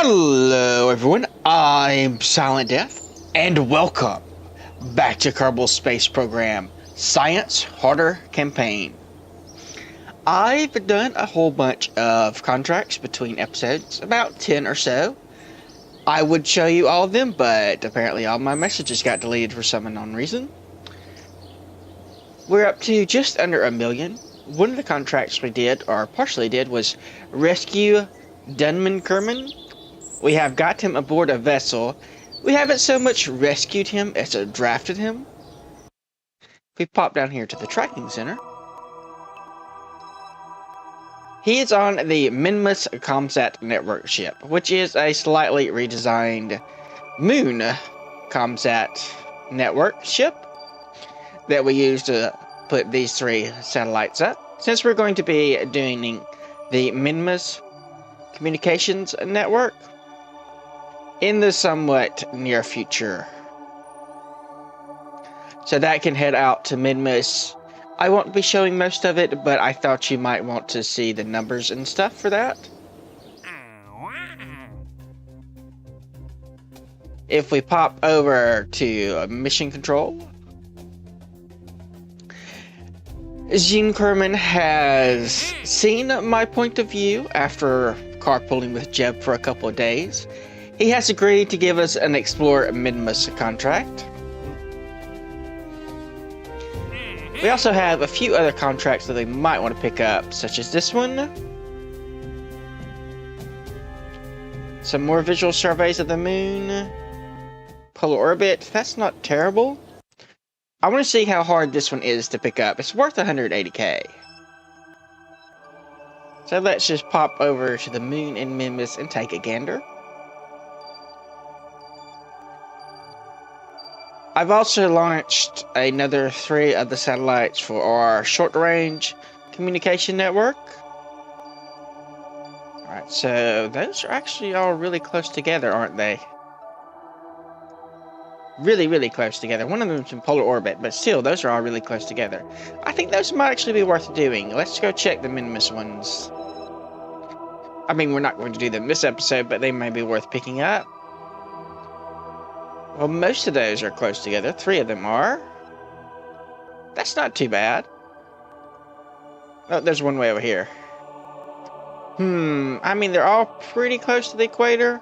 Hello everyone, I'm Silent Death, and welcome back to Kerbal Space Program Science Harder Campaign. I've done a whole bunch of contracts between episodes, about 10 or so. I would show you all of them, but apparently all my messages got deleted for some unknown reason. We're up to just under 1 million. One of the contracts we did, or partially did, was rescue Dunman Kerman. We have got him aboard a vessel. We haven't so much rescued him as drafted him. We pop down here to the tracking center. He is on the Minmus Comsat network ship, which is a slightly redesigned Moon Comsat network ship that we use to put these 3 satellites up. Since we're going to be doing the Minmus communications network in the somewhat near future, so that can head out to Minmus. I won't be showing most of it, but I thought you might want to see the numbers and stuff for that. If we pop over to mission control, Gene Kerman has seen my point of view after carpooling with Jeb for a couple of days. He has agreed to give us an Explore Minmus contract. We also have a few other contracts that they might want to pick up, such as this one. Some more visual surveys of the moon. Polar orbit, that's not terrible. I want to see how hard this one is to pick up. It's worth 180k. So let's just pop over to the moon in Minmus and take a gander. I've also launched another 3 of the satellites for our short-range communication network. Alright, so those are actually all really close together, aren't they? Really close together. One of them's in polar orbit, but still, those are all really close together. I think those might actually be worth doing. Let's go check the Minmus ones. I mean, we're not going to do them this episode, but they may be worth picking up. Well, most of those are close together. 3 of them are. That's not too bad. Oh, there's one way over here. I mean, they're all pretty close to the equator.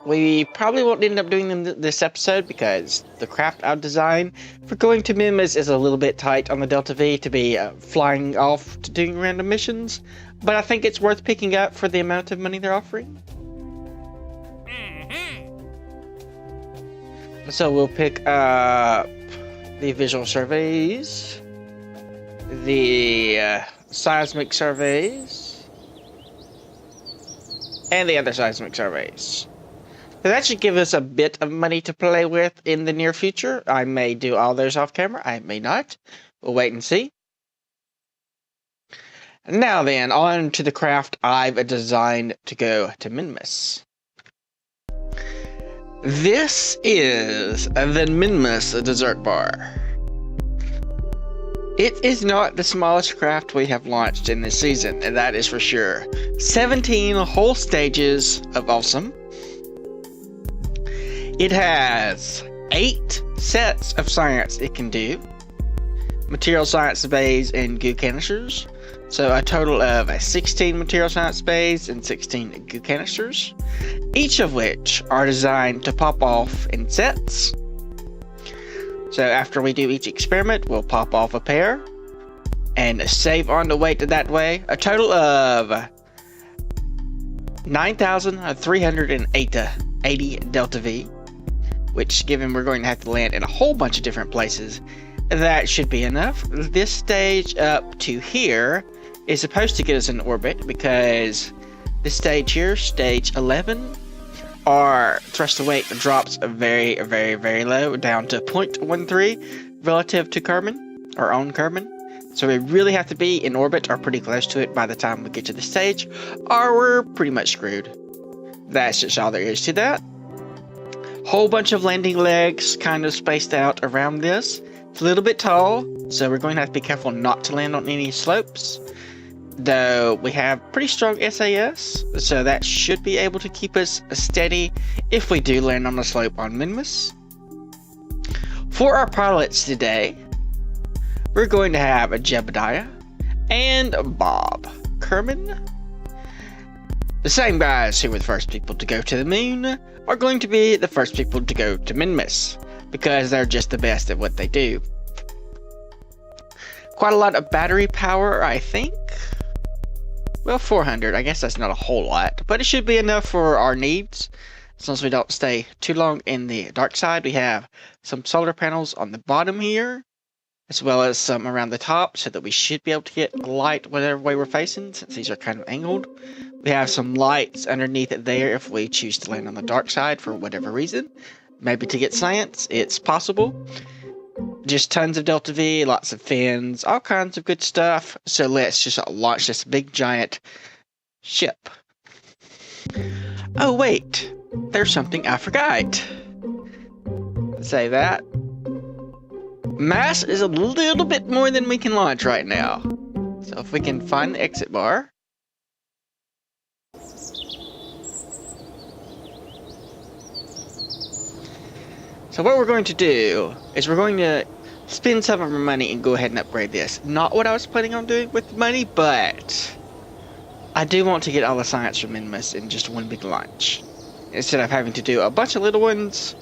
We probably won't end up doing them this episode because the craft I've designed for going to Minmus is a little bit tight on the Delta V to be flying off to doing random missions. But I think it's worth picking up for the amount of money they're offering. So we'll pick up the visual surveys, the seismic surveys, and the other seismic surveys. So that should give us a bit of money to play with in the near future. I may do all those off camera, I may not. We'll wait and see. Now then, on to the craft I've designed to go to Minmus. This is the Minmus Dessert Bar. It is not the smallest craft we have launched in this season, and that is for sure. 17 whole stages of awesome. It has 8 sets of science it can do. Material science bays and goo canisters. So a total of 16 material science bays and 16 goo canisters, each of which are designed to pop off in sets. So after we do each experiment, we'll pop off a pair and save on the weight that way. A total of 9,380 Delta V, which, given we're going to have to land in a whole bunch of different places, that should be enough. This stage up to here is supposed to get us in orbit because this stage here, stage 11, our thrust to weight drops very low, down to 0.13 relative to Kerbal, our own Kerbal. So we really have to be in orbit or pretty close to it by the time we get to the stage, or we're pretty much screwed. That's just all there is to that. Whole bunch of landing legs kind of spaced out around this. It's a little bit tall, so we're going to have to be careful not to land on any slopes. though we have pretty strong SAS, so that should be able to keep us steady if we do land on the slope on Minmus. For our pilots today, we're going to have a Jebediah and Bob Kerman. The same guys who were the first people to go to the moon are going to be the first people to go to Minmus, because they're just the best at what they do. Quite a lot of battery power, I think. Well, 400, I guess that's not a whole lot, but it should be enough for our needs, as long as we don't stay too long in the dark side. We have some solar panels on the bottom here, as well as some around the top, so that we should be able to get light whatever way we're facing, since these are kind of angled. We have some lights underneath it there if we choose to land on the dark side for whatever reason. Maybe to get science, it's possible. Just tons of Delta V, lots of fins, all kinds of good stuff. So let's just launch this big giant ship. Oh wait, there's something I forgot. Let's say that. Mass is a little bit more than we can launch right now. So if we can find the exit bar. So what we're going to do is we're going to spend some of our money and go ahead and upgrade this. Not what I was planning on doing with the money, but I do want to get all the science from Minmus in just one big launch, instead of having to do a bunch of little ones.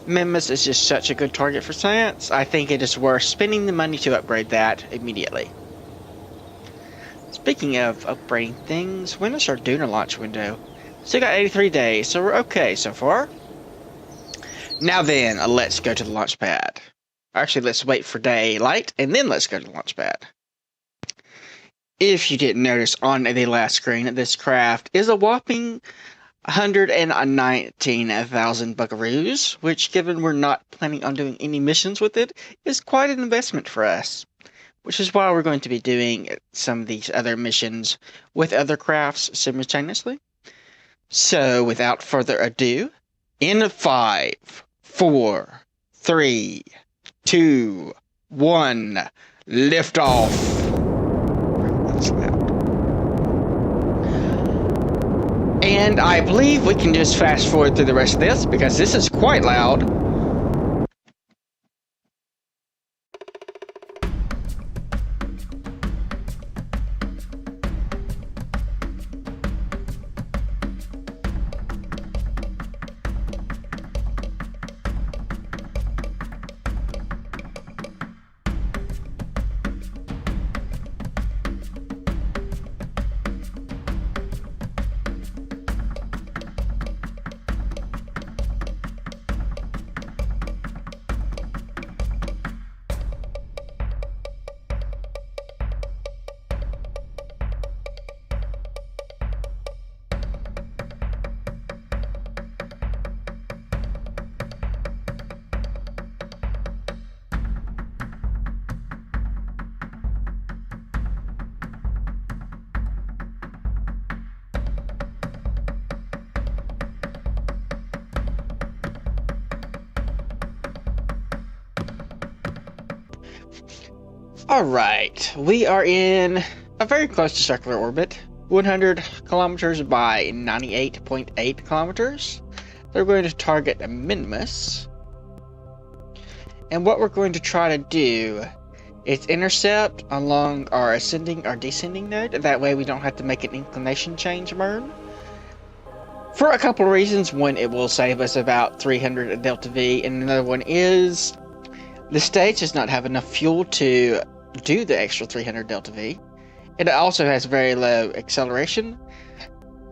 Minmus is just such a good target for science. I think it is worth spending the money to upgrade that immediately. Speaking of upgrading things, when is our lunar launch window? Still got 83 days, so we're okay so far. Now then, let's go to the launch pad. Actually, let's wait for daylight, and then let's go to the launch pad. If you didn't notice on the last screen, this craft is a whopping 119,000 buckaroos, which, given we're not planning on doing any missions with it, is quite an investment for us. Which is why we're going to be doing some of these other missions with other crafts simultaneously. So, without further ado, in 5, 4, 3, 2, 1, lift off. That's loud. And I believe we can just fast forward through the rest of this, because this is quite loud. Alright, we are in a very close to circular orbit, 100 kilometers by 98.8 kilometers. They're going to target Minmus. And what we're going to try to do is intercept along our ascending or descending node. That way we don't have to make an inclination change burn. For a couple of reasons. One, it will save us about 300 Delta V, and another one is the stage does not have enough fuel to do the extra 300 Delta V. It also has very low acceleration,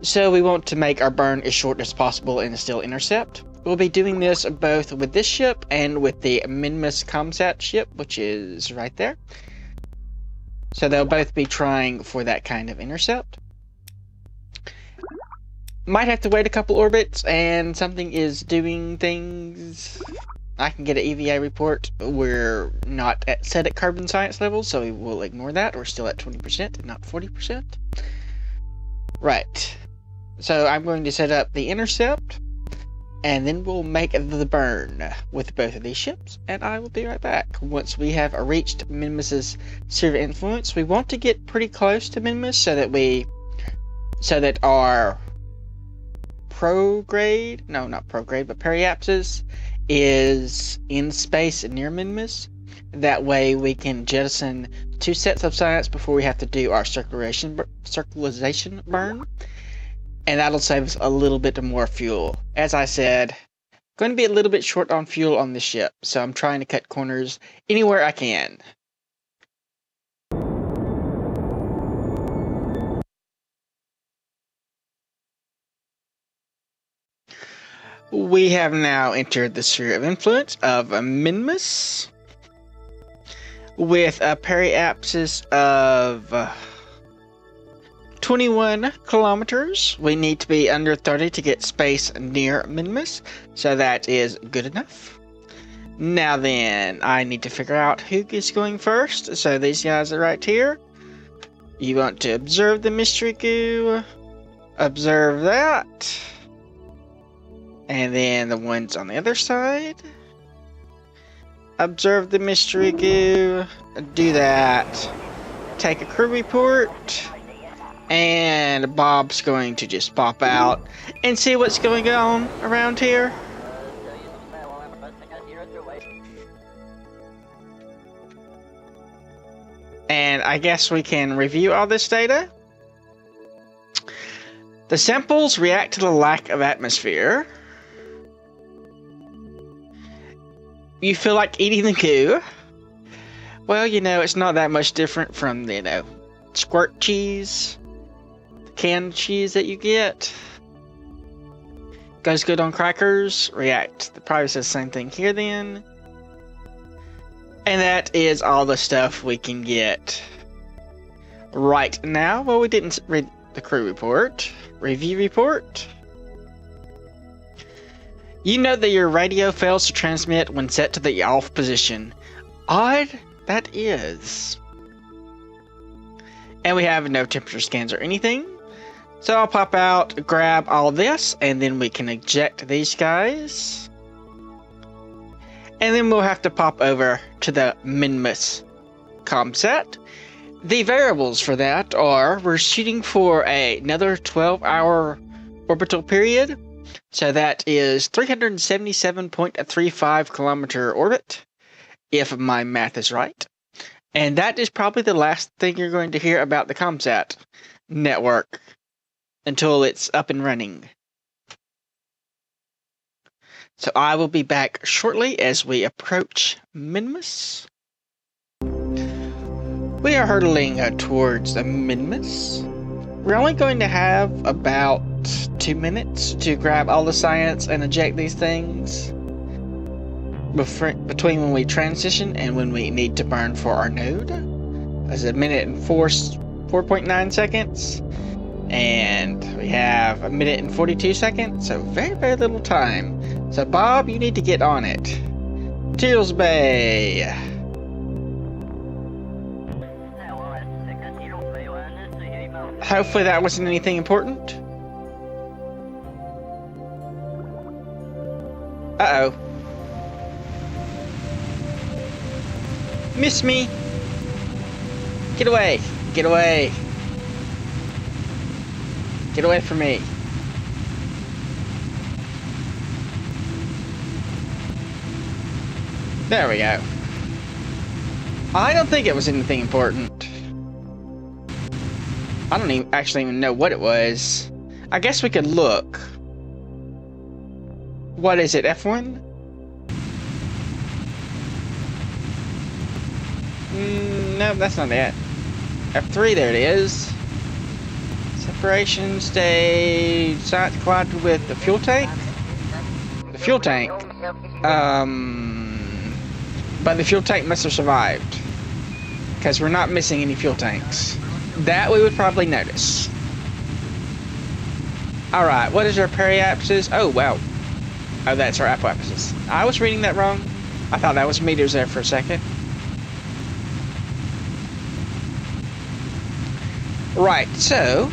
so we want to make our burn as short as possible and still intercept. We'll be doing this both with this ship and with the Minmus Comsat ship, which is right there. So they'll both be trying for that kind of intercept. Might have to wait a couple orbits and something is doing things. I can get an EVA report. We're not set at carbon science levels, so we will ignore that. We're still at 20% and not 40%. Right. So I'm going to set up the intercept. and then we'll make the burn with both of these ships, and I will be right back. Once we have reached Minmus's sphere of influence, we want to get pretty close to Minmus so that our periapsis is in space near Minmus. That way we can jettison 2 sets of science before we have to do our circularization burn. And that'll save us a little bit more fuel. As I said, going to be a little bit short on fuel on this ship, so I'm trying to cut corners anywhere I can. We have now entered the sphere of influence of Minmus with a periapsis of 21 kilometers. We need to be under 30 to get space near Minmus, so that is good enough. Now then, I need to figure out who is going first. So these guys are right here. You want to observe the mystery goo. Observe that. And then the ones on the other side. Observe the mystery goo. Do that. Take a crew report. And Bob's going to just pop out and see what's going on around here. And I guess we can review all this data. The samples react to the lack of atmosphere. You feel like eating the goo. Well, it's not that much different from, squirt cheese. Canned cheese that you get. Goes good on crackers. React. The probably says the same thing here then. And that is all the stuff we can get right now. Well, we didn't read the crew report. Review report. You know that your radio fails to transmit when set to the off position. Odd that is. And we have no temperature scans or anything. So I'll pop out, grab all this, and then we can eject these guys. And then we'll have to pop over to the Minmus comset. The variables for that are, we're shooting for another 12-hour orbital period. So that is 377.35 kilometer orbit, if my math is right. And that is probably the last thing you're going to hear about the comsat network until it's up and running. So I will be back shortly as we approach Minmus. We are hurtling towards Minmus. We're only going to have about 2 minutes to grab all the science and eject these things between when we transition and when we need to burn for our node. That's a minute and 4.9 seconds. And we have a minute and 42 seconds, so very, very little time. So Bob, you need to get on it. Materials Bay. Hopefully that wasn't anything important. Uh-oh. Miss me. Get away. Get away. Get away from me. There we go. I don't think it was anything important. I don't even know what it was. I guess we could look. What is it, F1? No, that's not it. F3, there it is. Separation stage. Science collided with the fuel tank. The fuel tank. But the fuel tank must have survived. Because we're not missing any fuel tanks. That we would probably notice. Alright, what is our periapsis? Oh, wow. Oh, that's our apoapsis. I was reading that wrong. I thought that was meters there for a second. Right, so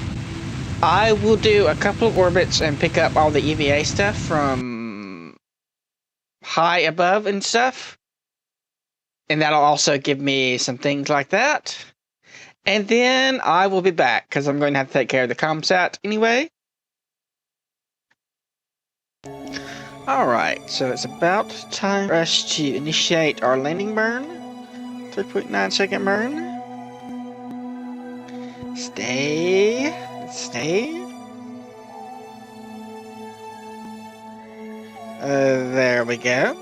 I will do a couple of orbits and pick up all the EVA stuff from high above and stuff. And that'll also give me some things like that. And then I will be back, because I'm going to have to take care of the ComSat anyway. Alright, so it's about time for us to initiate our landing burn. 3.9 second burn. Stay. There we go.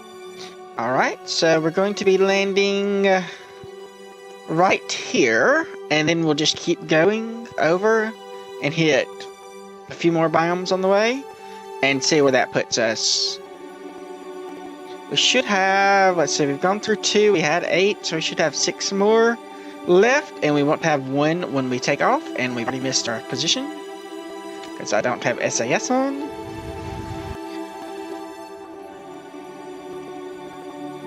Alright, so we're going to be landing right here, and then we'll just keep going over and hit a few more biomes on the way and see where that puts us. We should have, let's see, we've gone through 2, we had 8, so we should have 6 more left, and we won't have 1 when we take off, and we've already missed our position because I don't have SAS on.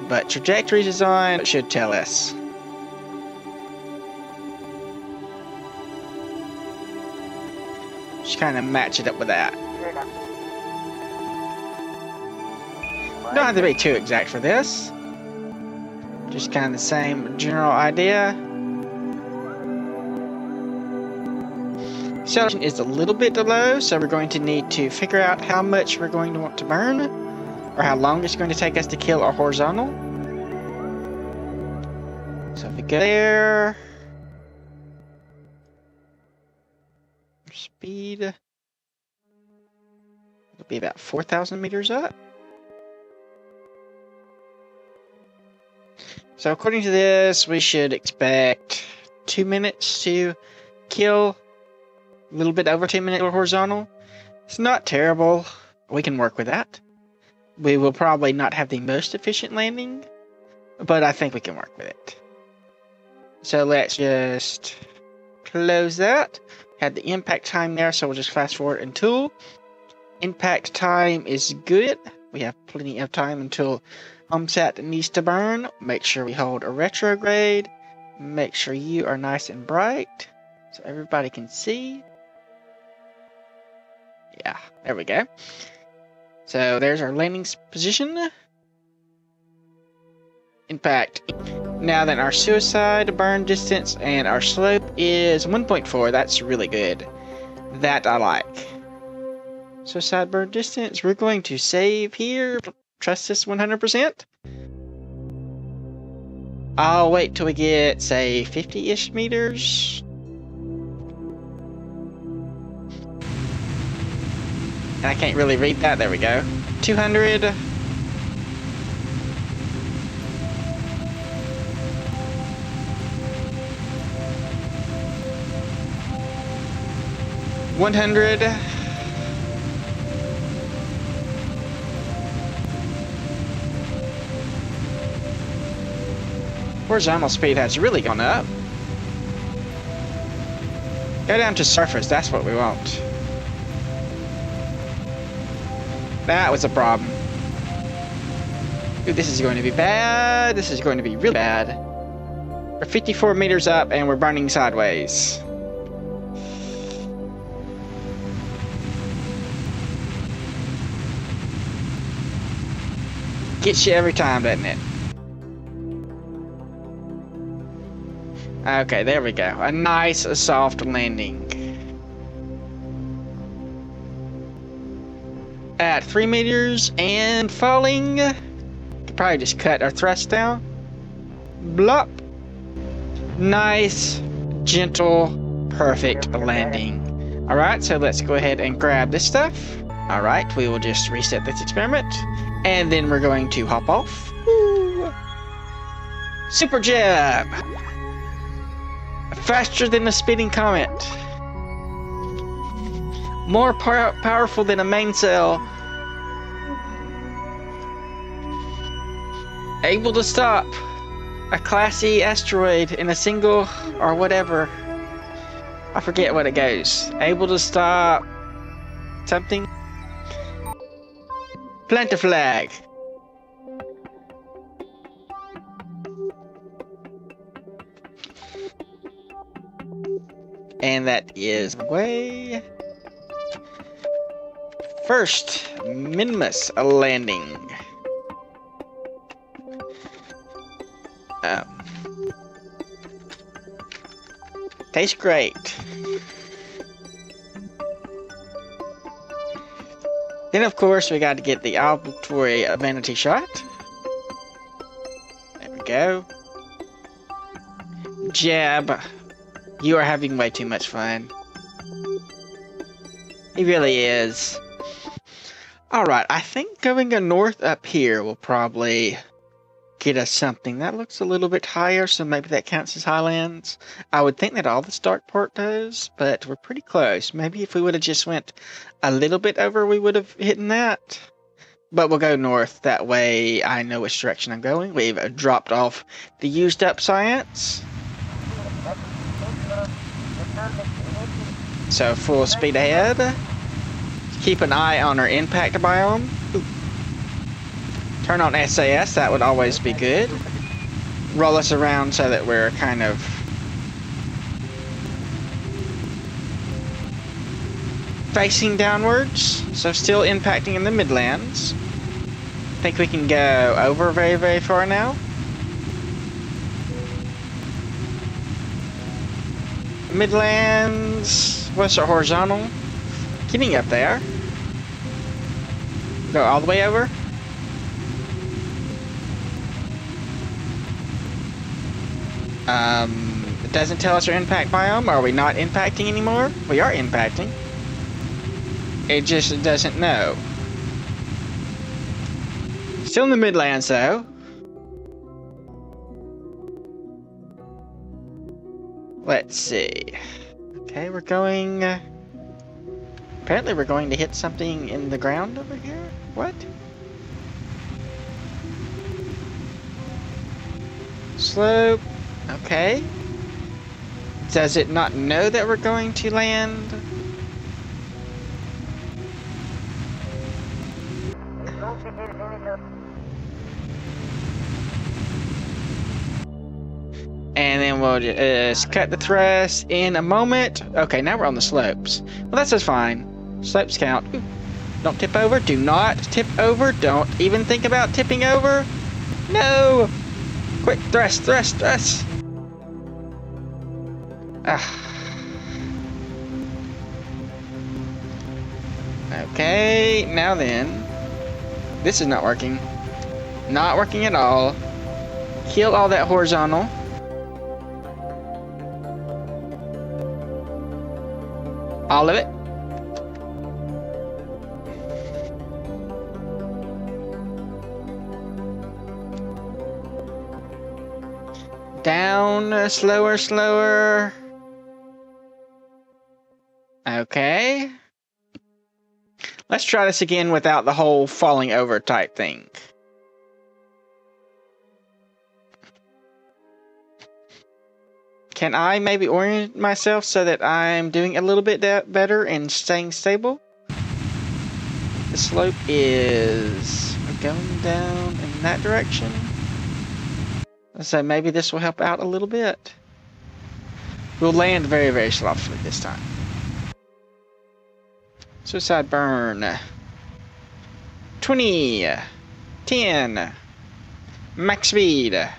But trajectory design, it should tell us. Just kind of match it up with that. Don't have to be too exact for this. Just kind of the same general idea. Acceleration is a little bit low, so we're going to need to figure out how much we're going to want to burn, or how long it's going to take us to kill our horizontal. So if we go there, speed, it'll be about 4,000 meters up. So according to this, we should expect 2 minutes to kill, a little bit over 2 minutes horizontal. It's not terrible. We can work with that. We will probably not have the most efficient landing, but I think we can work with it. So let's just close that. Had the impact time there, so we'll just fast forward until impact time is good. We have plenty of time until ComSat needs to burn. Make sure we hold a retrograde. Make sure you are nice and bright so everybody can see. Yeah, there we go. So there's our landing position. Impact. Now then, our suicide burn distance and our slope is 1.4. That's really good. That I like. Suicide burn distance. We're going to save here. Trust this 100%. I'll wait till we get, say, 50-ish meters. And I can't really read that. There we go. 200. 100. Horizontal speed has really gone up. Go down to surface, that's what we want. That was a problem. Ooh, this is going to be bad. This is going to be really bad. We're 54 meters up and we're burning sideways. Gets you every time, doesn't it? Okay, there we go. A nice, soft landing. At 3 meters and falling. Could probably just cut our thrust down. Blop. Nice, gentle, perfect landing. Alright, so let's go ahead and grab this stuff. Alright, we will just reset this experiment. And then we're going to hop off. Woo. Super jab! Faster than a speeding comet. More powerful than a main cell. Able to stop a Class E asteroid in a single or whatever. I forget what it goes. Able to stop something. Plant a flag. And that is way. First, Minmus landing. Tastes great. Then, of course, we got to get the obligatory vanity shot. There we go. Jeb, you are having way too much fun. He really is. Alright, I think going north up here will probably get us something. That looks a little bit higher, so maybe that counts as highlands. I would think that all the start part does, but we're pretty close. Maybe if we would have just went a little bit over, we would have hit that. But we'll go north, that way I know which direction I'm going. We've dropped off the used up science. So full speed ahead. Keep an eye on our impact biome. Ooh. Turn on SAS, that would always be good. Roll us around so that we're kind of facing downwards, so still impacting in the Midlands. I think we can go over very, very far now. Midlands, what's our horizontal? Getting up there. Go all the way over. It doesn't tell us our impact biome. Are we not impacting anymore? We are impacting. It just doesn't know. Still in the Midlands though. Let's see. Okay, we're going... apparently we're going to hit something in the ground over here. What? Slope. Okay. Does it not know that we're going to land? And then we'll just cut the thrust in a moment. Okay, now we're on the slopes. Well, that's just fine. Slopes count. Ooh. Don't tip over. Do not tip over. Don't even think about tipping over. No! Quick, thrust, thrust, thrust. Okay, now then. This is not working. Not working at all. Kill all that horizontal. All of it. Down, slower, slower. Okay. Let's try this again without the whole falling over type thing. Can I maybe orient myself so that I'm doing a little bit better and staying stable? The slope is going down in that direction. So maybe this will help out a little bit. We'll land very, very softly this time. Suicide burn. 20. 10. Max speed.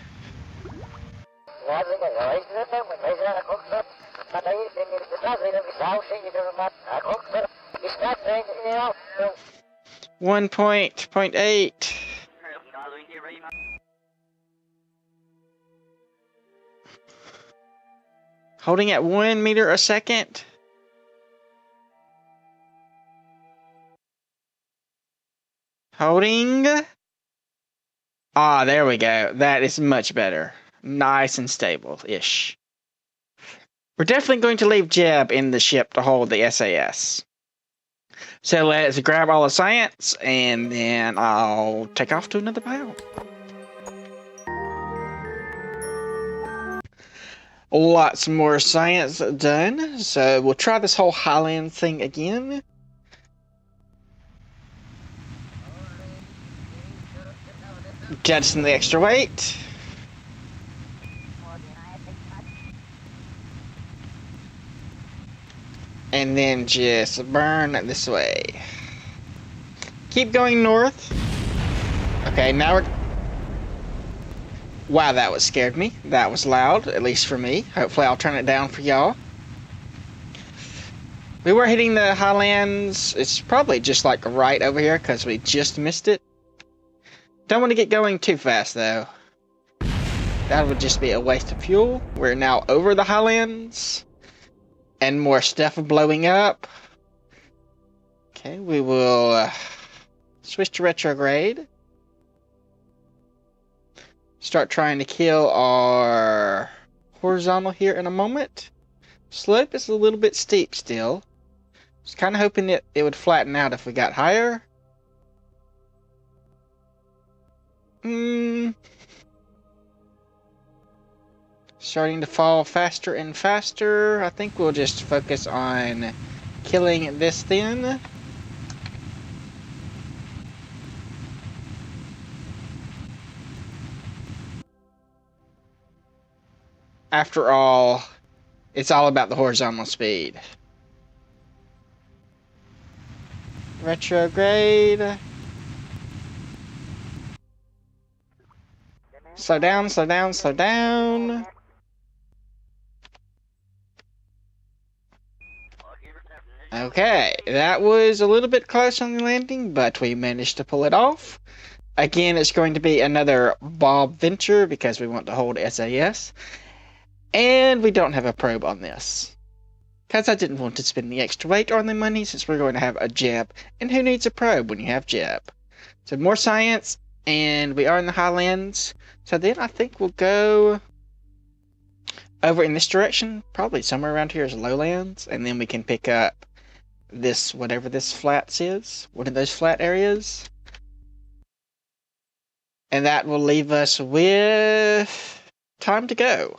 Point eight. Holding at 1 meter a second. Holding. Ah, there we go. That is much better. Nice and stable-ish. We're definitely going to leave Jeb in the ship to hold the SAS. So let's grab all the science, and then I'll take off to another biome. Lots more science done, so we'll try this whole highland thing again. Jettison the extra weight. And then just burn this way. Keep going north. Okay, now we're... Wow, that was scared me. That was loud, at least for me. Hopefully I'll turn it down for y'all. We were hitting the highlands. It's probably just like right over here because we just missed it. Don't want to get going too fast though. That would just be a waste of fuel. We're now over the highlands. And more stuff blowing up. Okay, we will switch to retrograde. Start trying to kill our horizontal here in a moment. Slope is a little bit steep still. Just kind of hoping that it would flatten out if we got higher. Starting to fall faster and faster. I think we'll just focus on killing this then. After all, it's all about the horizontal speed. Retrograde. Slow down, slow down, slow down. Okay, that was a little bit close on the landing, but we managed to pull it off. Again, it's going to be another Bob venture because we want to hold SAS. And we don't have a probe on this. Because I didn't want to spend the extra weight or the money since we're going to have a JEB. And who needs a probe when you have JEB? So more science, and we are in the highlands. So then I think we'll go over in this direction. Probably somewhere around here is lowlands. And then we can pick up this, whatever this flats is. One of those flat areas. And that will leave us with time to go.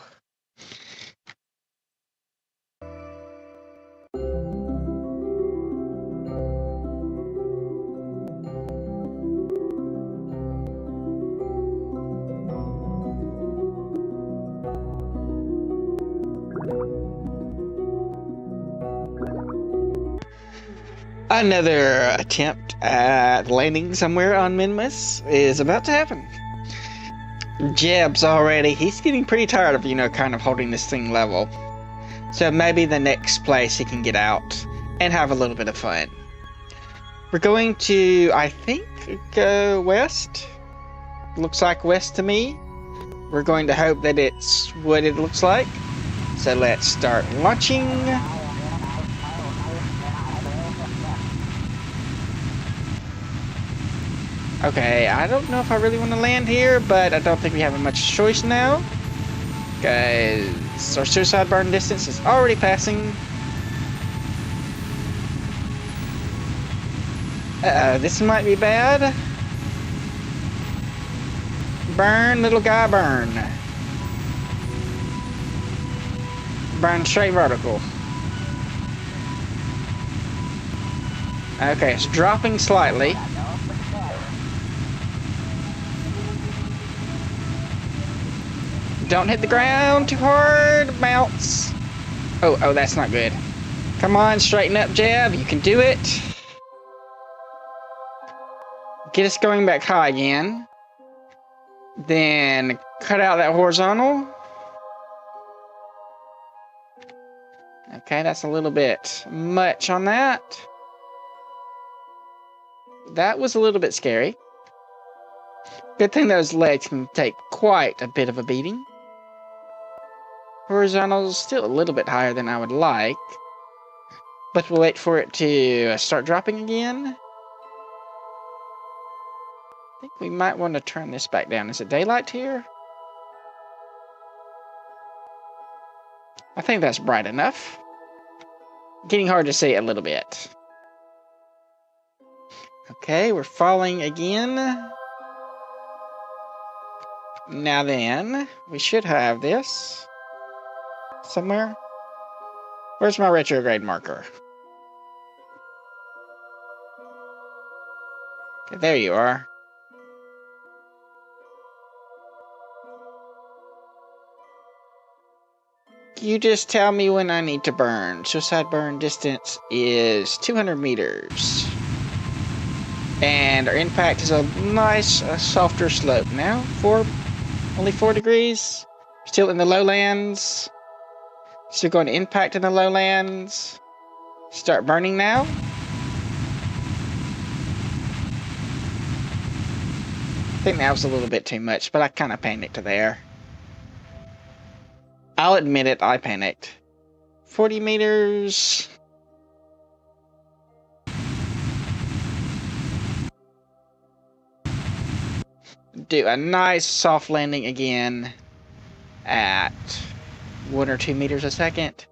Another attempt at landing somewhere on Minmus is about to happen. Jeb's already, he's getting pretty tired of, kind of holding this thing level. So maybe the next place he can get out and have a little bit of fun. We're going to, I think, go west. Looks like west to me. We're going to hope that it's what it looks like. So let's start launching. Okay, I don't know if I really want to land here, but I don't think we have much choice now. Because our suicide burn distance is already passing. This might be bad. Burn, little guy, burn. Burn straight vertical. Okay, it's dropping slightly. Don't hit the ground too hard. Bounce. Oh, that's not good. Come on, straighten up, Jeb. You can do it. Get us going back high again. Then cut out that horizontal. Okay, that's a little bit much on that. That was a little bit scary. Good thing those legs can take quite a bit of a beating. Horizontal's still a little bit higher than I would like. But we'll wait for it to start dropping again. I think we might want to turn this back down. Is it daylight here? I think that's bright enough. Getting hard to see a little bit. Okay, we're falling again. Now then, we should have this somewhere. Where's my retrograde marker? Okay, there you are. You just tell me when I need to burn. Suicide burn distance is 200 meters. And our impact is a nice, softer slope now. Only 4 degrees. Still in the lowlands. Still going to impact in the lowlands. Start burning now. I think that was a little bit too much, but I kind of panicked there. I'll admit it, I panicked. 40 meters. Do a nice soft landing again at 1 or 2 meters a second.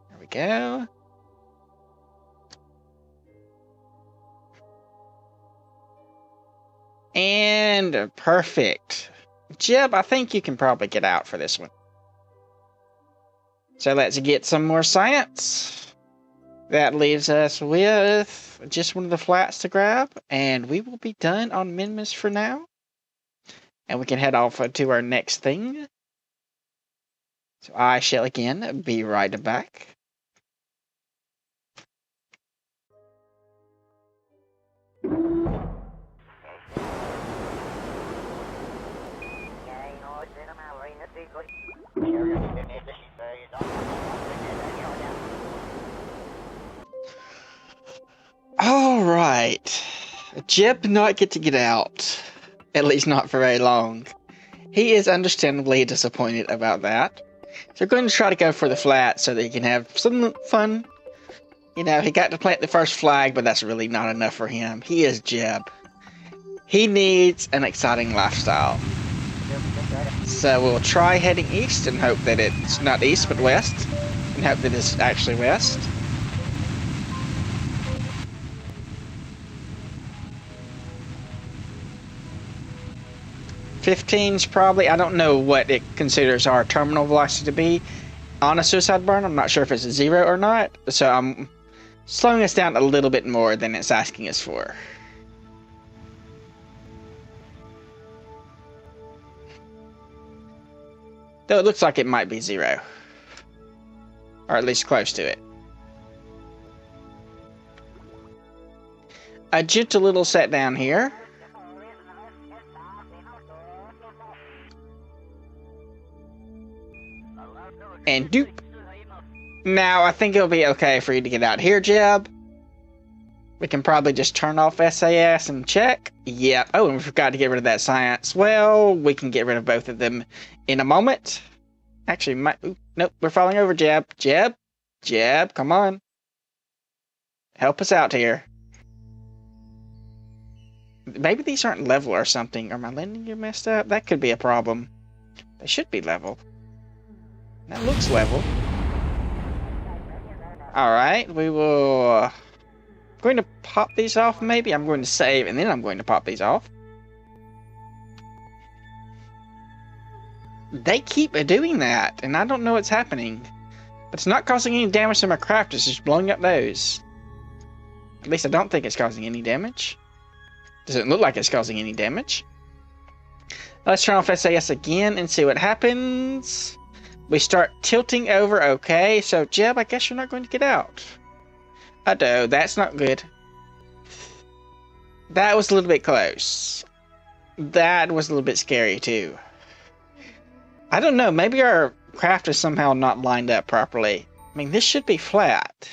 There we go. And perfect. Jeb, I think you can probably get out for this one. So let's get some more science. That leaves us with just one of the flats to grab, and we will be done on Minmus for now. And we can head off to our next thing. So I shall again be right back. Alright. Jeb did not get to get out. At least not for very long. He is understandably disappointed about that. So we're going to try to go for the flat so that he can have some fun. You know, he got to plant the first flag, but that's really not enough for him. He is Jeb. He needs an exciting lifestyle. So we'll try heading east and hope that it's not east but west. And hope that it's actually west. '15's probably, I don't know what it considers our terminal velocity to be on a suicide burn. I'm not sure if it's a 0 or not. So I'm slowing us down a little bit more than it's asking us for. Though it looks like it might be 0. Or at least close to it. A gentle little set down here. And doop. Now, I think it'll be okay for you to get out here, Jeb. We can probably just turn off SAS and check. Yep. Oh, and we forgot to get rid of that science. Well, we can get rid of both of them in a moment. Actually, nope, we're falling over, Jeb. Jeb, come on. Help us out here. Maybe these aren't level or something. Are my landing gear messed up? That could be a problem. They should be level. That looks level. Alright, we will... I'm going to pop these off, maybe. I'm going to save, and then I'm going to pop these off. They keep doing that, and I don't know what's happening. But it's not causing any damage to my craft, it's just blowing up those. At least I don't think it's causing any damage. Doesn't look like it's causing any damage. Let's turn off SAS again and see what happens. We start tilting over, okay. So, Jeb, I guess you're not going to get out. Uh-oh, that's not good. That was a little bit close. That was a little bit scary, too. I don't know, maybe our craft is somehow not lined up properly. I mean, this should be flat.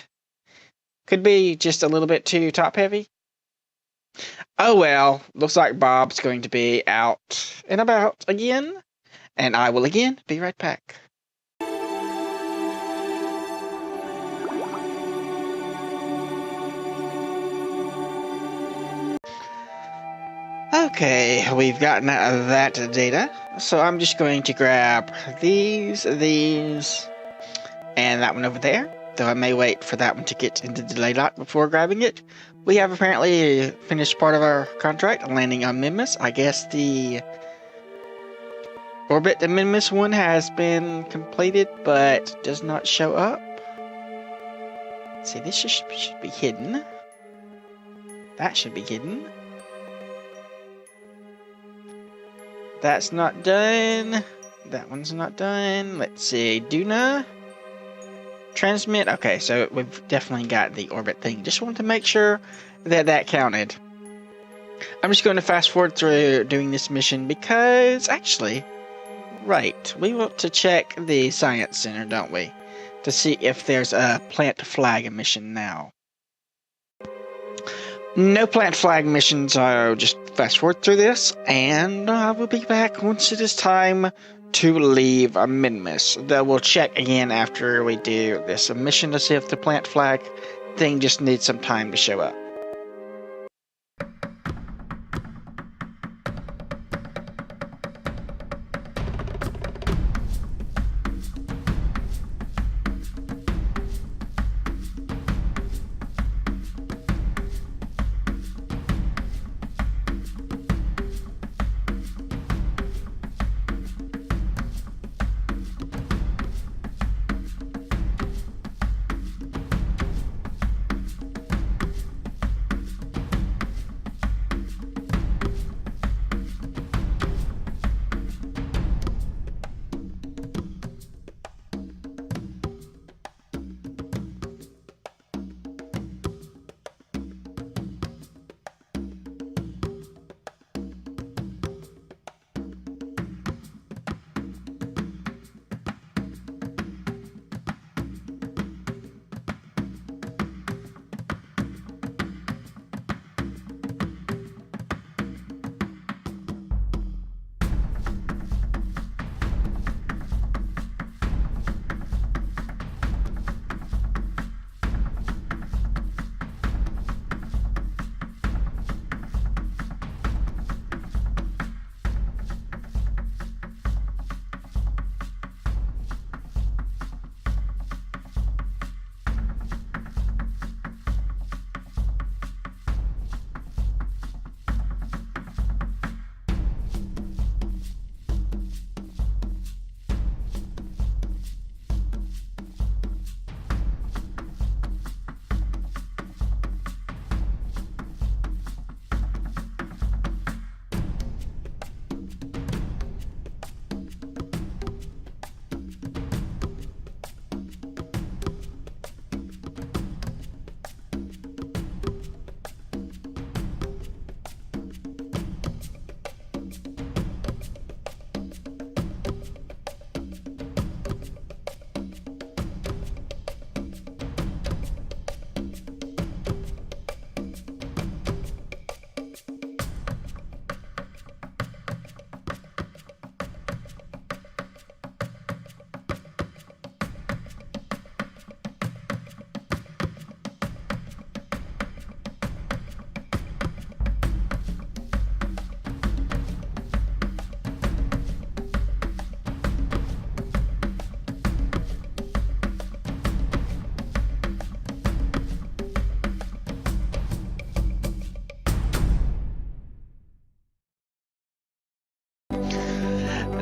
Could be just a little bit too top-heavy. Oh well, looks like Bob's going to be out and about again. And I will again be right back. Okay, we've gotten that data. So I'm just going to grab these, and that one over there. Though I may wait for that one to get into delay lock before grabbing it. We have apparently finished part of our contract, landing on Minmus. I guess the orbit the Minmus one has been completed, but does not show up. Let's see, this should be hidden. That should be hidden. That's not done. That one's not done. Let's see, Duna. Transmit. Okay, so we've definitely got the orbit thing. Just wanted to make sure that that counted. I'm just going to fast forward through doing this mission because, actually, right, we want to check the Science Center, don't we? To see if there's a plant flag mission now. No plant flag missions, so just fast forward through this, and I will be back once it is time to leave Minmus. Though we'll check again after we do this mission to see if the plant flag thing just needs some time to show up.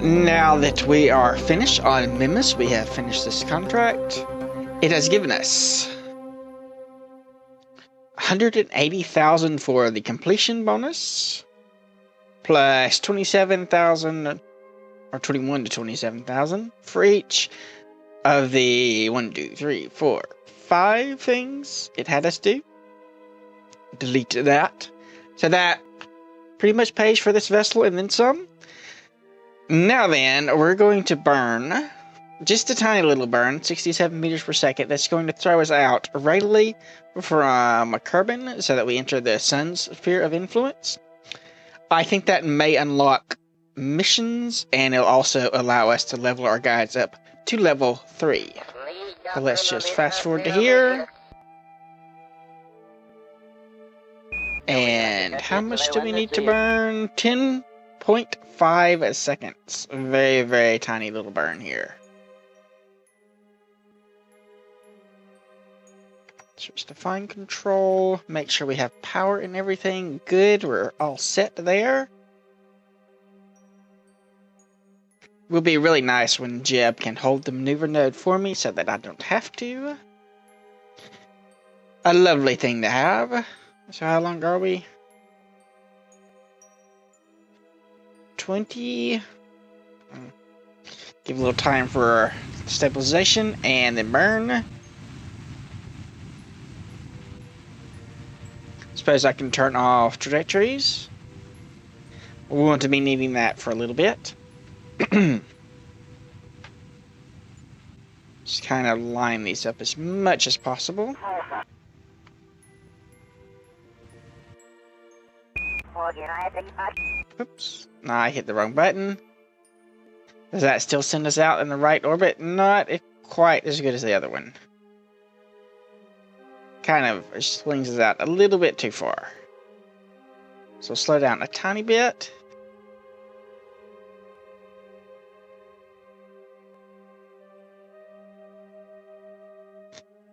Now that we are finished on Minmus, we have finished this contract. It has given us 180,000 for the completion bonus, plus 27,000 or 21 to 27,000 for each of the 1, 2, 3, 4, 5 things it had us do. Delete that. So that pretty much pays for this vessel and then some. Now then, we're going to burn just a tiny little burn, 67 meters per second. That's going to throw us out readily from Kerbal so that we enter the sun's sphere of influence. I think that may unlock missions, and it'll also allow us to level our guides up to level 3. So let's just fast forward to here. And how much do we need to burn? 10.5 seconds. Very, very tiny little burn here. Switch to fine control. Make sure we have power and everything good. We're all set there. Will be really nice when Jeb can hold the maneuver node for me so that I don't have to. A lovely thing to have. So how long are we? 20. Give a little time for stabilization and then burn. Suppose I can turn off trajectories. We want to be needing that for a little bit. Just kind of line these up as much as possible. Oops. No, I hit the wrong button. Does that still send us out in the right orbit? Not quite as good as the other one. Kind of slings us out a little bit too far. So slow down a tiny bit.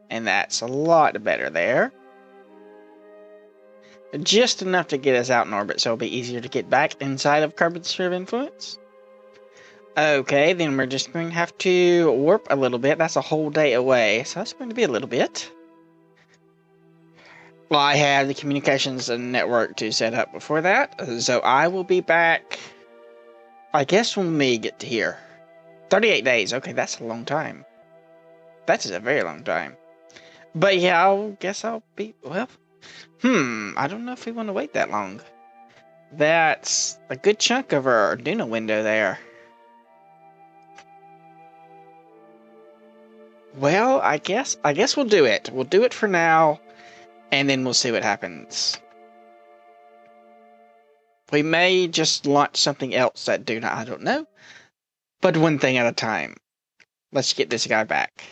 And that's a lot better there. Just enough to get us out in orbit, so it'll be easier to get back inside of Kerbal Sphere of Influence. Okay, then we're just going to have to warp a little bit. That's a whole day away, so that's going to be a little bit. Well, I have the communications and network to set up before that, so I will be back, I guess, when we get to here. 38 days, okay, that's a long time. That is a very long time. But yeah, I guess I'll be, well, I don't know if we want to wait that long. That's a good chunk of our Duna window there. Well, I guess we'll do it. We'll do it for now, and then we'll see what happens. We may just launch something else at Duna, I don't know. But one thing at a time. Let's get this guy back.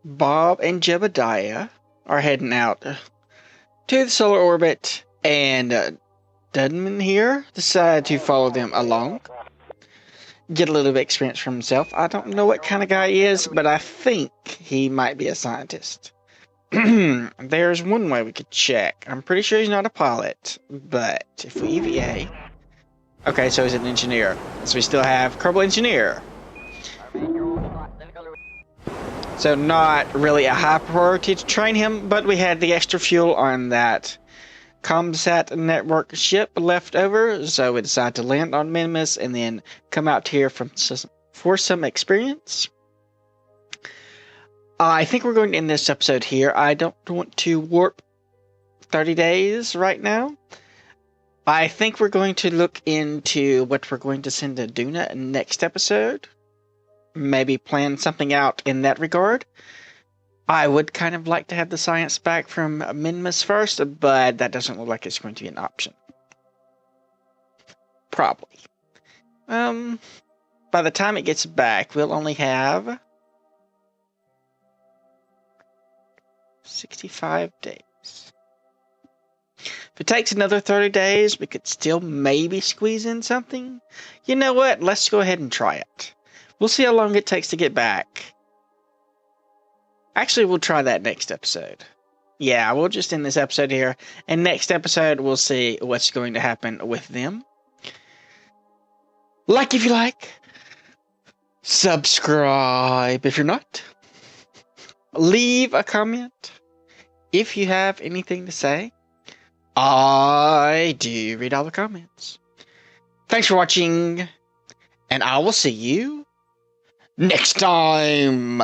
Bob and Jebediah are heading out to the solar orbit, and Dudman here decided to follow them along. Get a little bit of experience for himself. I don't know what kind of guy he is, but I think he might be a scientist. There's one way we could check. I'm pretty sure he's not a pilot, but if we EVA... Okay, so he's an engineer. So we still have Kerbal Engineer. So not really a high priority to train him, but we had the extra fuel on that Comsat network ship left over, so we decided to land on Minmus and then come out here for some experience. I think we're going to end this episode here. I don't want to warp 30 days right now. I think we're going to look into what we're going to send to Duna next episode. Maybe plan something out in that regard. I would kind of like to have the science back from Minmus first, but that doesn't look like it's going to be an option. Probably. By the time it gets back, we'll only have 65 days. If it takes another 30 days, we could still maybe squeeze in something. You know what? Let's go ahead and try it. We'll see how long it takes to get back. Actually, we'll try that next episode. Yeah, we'll just end this episode here. And next episode, we'll see what's going to happen with them. Like if you like. Subscribe if you're not. Leave a comment if you have anything to say. I do read all the comments. Thanks for watching. And I will see you next time.